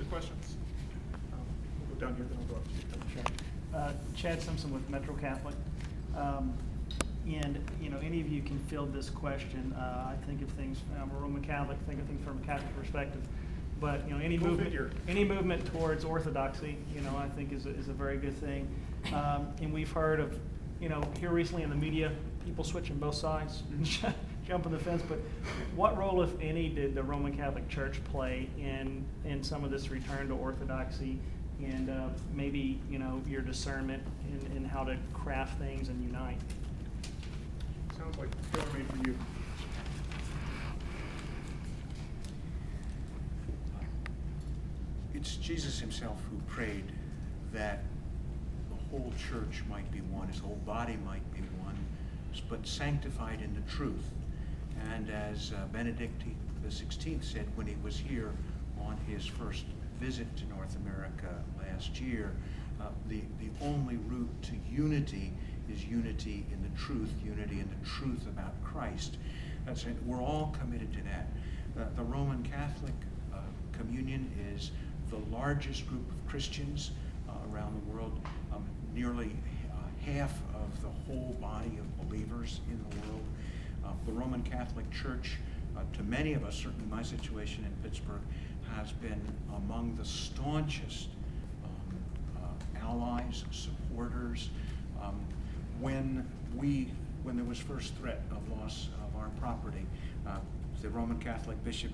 questions? We'll go down here, then I'll go up to you. Sure. Chad Simpson with Metro Catholic. And, any of you can field this question. I think of things, I'm a Roman Catholic, think of things from a Catholic perspective. But, any movement towards orthodoxy, I think is a very good thing. And we've heard of, here recently in the media, people switching both sides, jumping the fence. But what role, if any, did the Roman Catholic Church play in some of this return to orthodoxy and maybe, your discernment in how to craft things and unite? Sounds like tailor-made for you. It's Jesus himself who prayed that the whole church might be one, his whole body might be one, but sanctified in the truth. And as Benedict XVI said when he was here on his first visit to North America last year, the only route to unity is unity in the truth about Christ. We're all committed to that. The Roman Catholic Communion is the largest group of Christians around the world, nearly half of the whole body of believers in the world. The Roman Catholic Church, to many of us, certainly my situation in Pittsburgh, has been among the staunchest allies, supporters. When there was first threat of loss of our property, the Roman Catholic bishop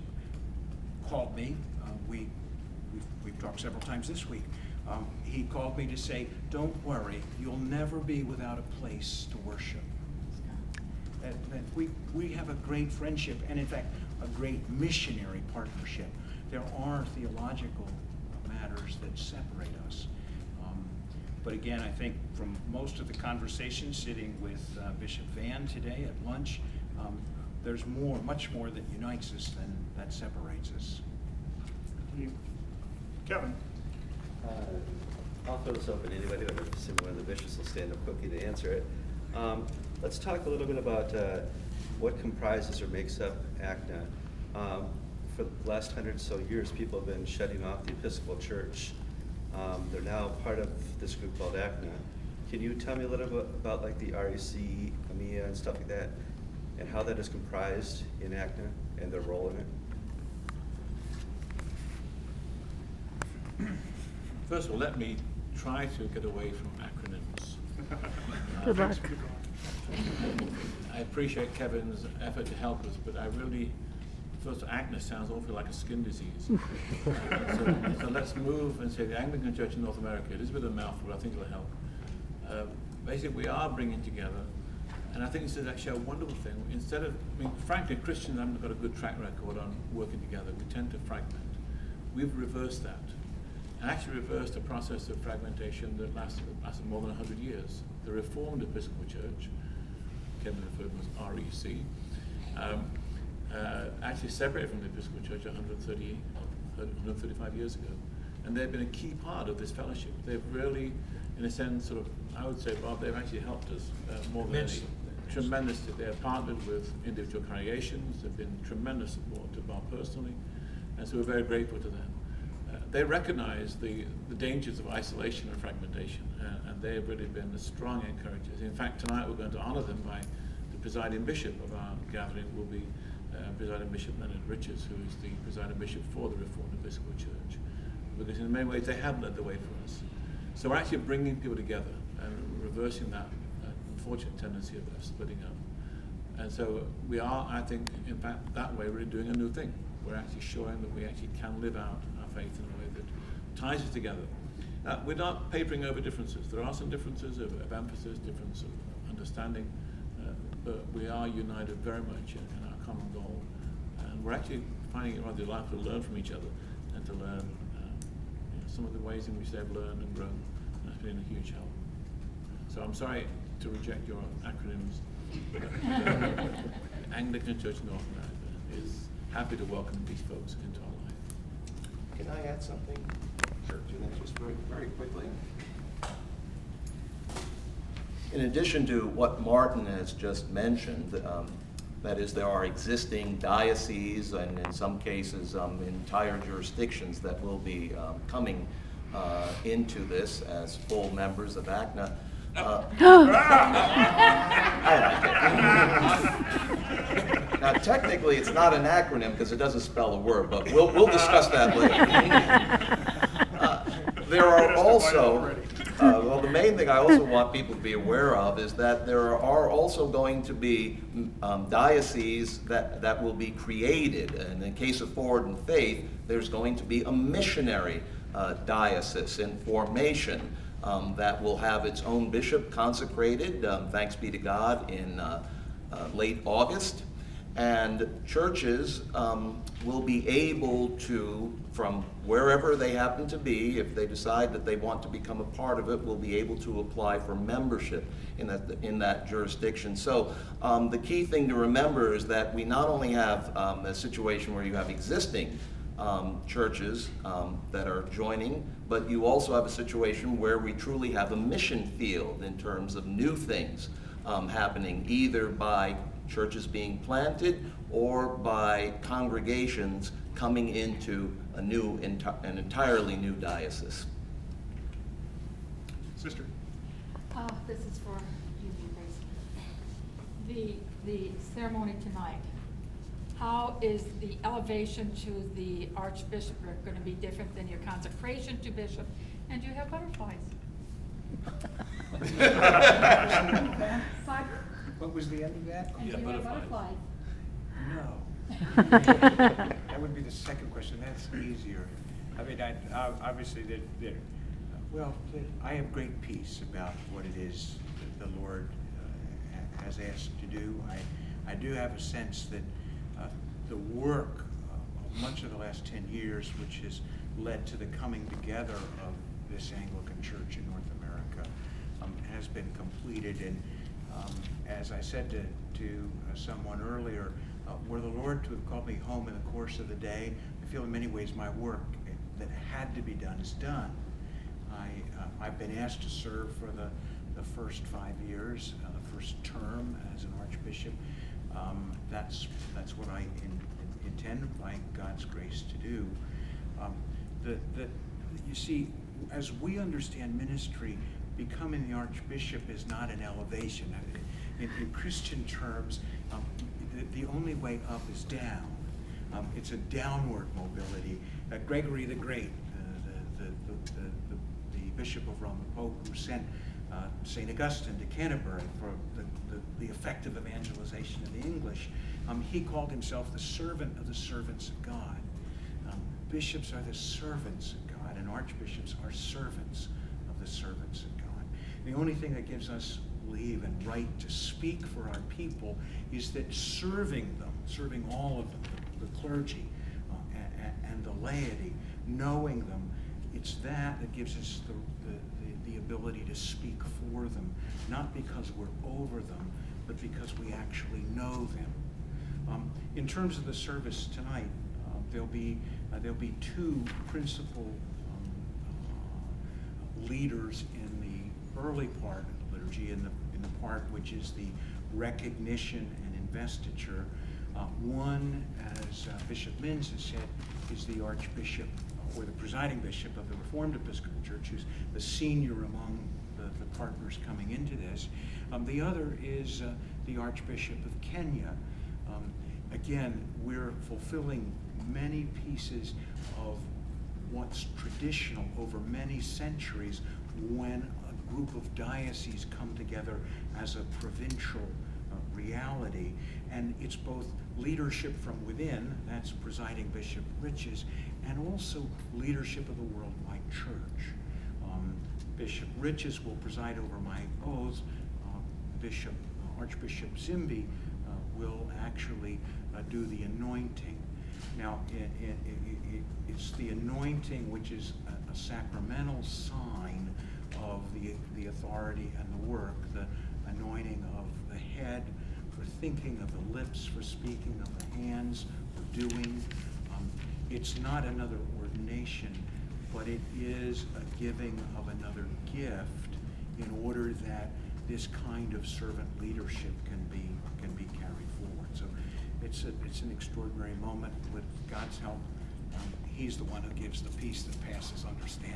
called me. We've talked several times this week. He called me to say, "Don't worry, you'll never be without a place to worship." That we have a great friendship, and in fact, a great missionary partnership. There are theological matters that separate us. But again, I think from most of the conversations sitting with Bishop Van today at lunch, there's much more that unites us than that separates us. Kevin. I'll throw this open to anybody, but I assume one of the bishops will stand up quickly to answer it. Let's talk a little bit about what comprises or makes up ACNA. For the last 100 or so years, people have been shutting off the Episcopal Church. They're now part of this group called ACNA. Can you tell me a little bit about like the REC, AMIA, and stuff like that, and how that is comprised in ACNA and their role in it? First of all, let me try to get away from acronyms. Good luck. I appreciate Kevin's effort to help us, but I really, first of all, ACNA sounds awfully like a skin disease. So let's move and say the Anglican Church in North America. It is a bit of a mouthful, but I think it'll help. Basically, we are bringing together, and I think this is actually a wonderful thing. Frankly, Christians haven't got a good track record on working together. We tend to fragment. We've reversed that, and actually reversed a process of fragmentation that lasted more than 100 years. The Reformed Episcopal Church, Kevin referred to as REC, actually separated from the Episcopal Church 135 years ago. And they've been a key part of this fellowship. They've really, in a sense, I would say, Bob, they've actually helped us more than any. Tremendously. They have partnered with individual congregations. They've been tremendous support to Bob personally. And so we're very grateful to them. They recognize the dangers of isolation and fragmentation, and they have really been the strong encouragers. In fact, tonight we're going to honor them by the presiding bishop of our gathering will be Presiding Bishop Leonard Richards, who is the presiding bishop for the Reformed Episcopal Church. Because in many ways they have led the way for us. So we're actually bringing people together and reversing that unfortunate tendency of splitting up. And so we are, I think, in fact, that way we're doing a new thing. We're actually showing that we actually can live out our faith in a way that ties us together. We're not papering over differences. There are some differences of emphasis, difference of understanding, but we are united very much in our common goal. And we're actually finding it rather delightful to learn from each other and to learn some of the ways in which they've learned and grown. And that's been a huge help. So I'm sorry to reject your acronyms, but Anglican Church in North America is happy to welcome these folks into our life. Can I add something? Sure. To that, just very, very quickly. In addition to what Martin has just mentioned, That is, there are existing dioceses and in some cases entire jurisdictions that will be coming into this as full members of ACNA. Now, technically, it's not an acronym because it doesn't spell a word, but we'll discuss that later. There are also, well, the main thing I also want people to be aware of is that there are also going to be dioceses that will be created. And in the case of Forward in Faith, there's going to be a missionary diocese in formation that will have its own bishop consecrated, thanks be to God, in late August. And churches will be able to, from wherever they happen to be, if they decide that they want to become a part of it, will be able to apply for membership in that jurisdiction. So the key thing to remember is that we not only have a situation where you have existing churches that are joining, but you also have a situation where we truly have a mission field in terms of new things happening, either by churches being planted or by congregations coming into an entirely new diocese. Sister. This is for you, Grace. The ceremony tonight, how is the elevation to the Archbishop going to be different than your consecration to bishop? And do you have butterflies? What was the end of that? And Yeah, do you have butterflies. butterflies? No. That would be the second question. That's easier. I mean, obviously, well, I have great peace about what it is that the Lord has asked to do. I do have a sense that the work of much of the last 10 years, which has led to the coming together of this Anglican Church in North America, has been completed. And as I said to someone earlier, were the Lord to have called me home in the course of the day, I feel in many ways my work that had to be done is done. I've been asked to serve for the first 5 years, first term as an Archbishop. That's what I intend by God's grace to do. You see, as we understand ministry, becoming the Archbishop is not an elevation. In Christian terms, the only way up is down. It's a downward mobility. Gregory the Great, the Bishop of Rome, the Pope who sent St. Augustine to Canterbury for the effective evangelization of the English, he called himself the servant of the servants of God. Bishops are the servants of God, and archbishops are servants of the servants of God. The only thing that gives us leave and right to speak for our people is that serving them, serving all of them, the clergy and the laity, knowing them, it's that gives us the ability to speak for them, not because we're over them, but because we actually know them. In terms of the service tonight, there'll be two principal leaders in the early part of the liturgy, in the part which is the recognition and investiture. One, as Bishop Linz has said, is the Archbishop or the presiding bishop of the Reformed Episcopal Church, who's the senior among the partners coming into this. The other is the Archbishop of Kenya. Again, we're fulfilling many pieces of what's traditional over many centuries when a group of dioceses come together as a provincial reality. And it's both leadership from within, that's presiding Bishop Riches, and also leadership of the worldwide church. Bishop Riches will preside over my oaths. Archbishop Zimby will actually do the anointing. Now, it's the anointing which is a sacramental sign of the authority and the work, the anointing of the head for thinking, of the lips for speaking, of the hands for doing. It's not another ordination, but it is a giving of another gift in order that this kind of servant leadership can be carried forward. So it's an extraordinary moment. With God's help, He's the one who gives the peace that passes understanding.